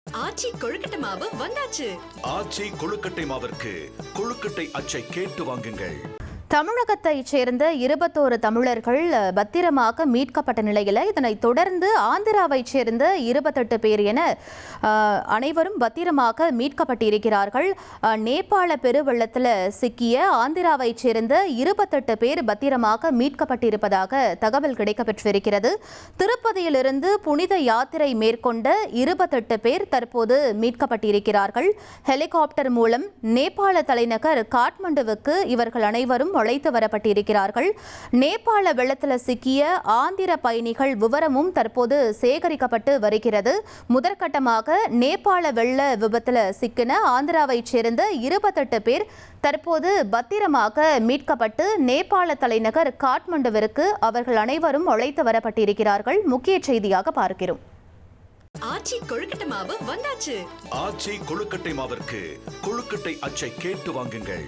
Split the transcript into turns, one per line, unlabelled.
ஆச்சி கொழுக்கட்டை மாவு வந்தாச்சு.
ஆச்சி கொழுக்கட்டை மாவிற்கு கொழுக்கட்டை அச்சை கேட்டு வாங்குங்கள்.
தமிழகத்தைச் சேர்ந்த 21 தமிழர்கள் பத்திரமாக மீட்கப்பட்ட நிலையில் இதனைத் தொடர்ந்து ஆந்திராவைச் சேர்ந்த 28 பேர் என அனைவரும் பத்திரமாக மீட்கப்பட்டிருக்கிறார்கள். நேபாள பெருவெள்ளத்தில் சிக்கிய ஆந்திராவைச் சேர்ந்த 28 பேர் பத்திரமாக மீட்கப்பட்டிருப்பதாக தகவல் கிடைக்கப்பெற்றிருக்கிறது. திருப்பதியிலிருந்து புனித யாத்திரை மேற்கொண்ட 28 பேர் தற்போது மீட்கப்பட்டிருக்கிறார்கள். ஹெலிகாப்டர் மூலம் நேபாள தலைநகர் காட்மண்டுவுக்கு இவர்கள் அனைவரும் அழைத்து வரப்பட்டிருக்கிறார்கள். நேபாள வெள்ளத்தில் சிக்கிய ஆந்திர பயணிகள் விவரமும் தற்போது சேகரிக்கப்பட்டு வருகிறது. முதற்கட்டமாக நேபாள வெள்ள விபத்தில் சிக்கின ஆந்திராவைச் சேர்ந்த 28 பேர் தற்போது பத்திரமாக மீட்கப்பட்டு நேபாள தலைநகர் காட்மண்டுவிற்கு அவர்கள் அனைவரும் அழைத்து வரப்பட்டிருக்கிறார்கள். முக்கிய செய்தியாக பார்க்கிறோம்.
ஆச்சி கொழுக்கட்டை மாவு வந்தாச்சு.
ஆச்சி கொழுக்கட்டை மாவிற்கு கொழுக்கட்டை அச்சை கேட்டு வாங்குங்கள்.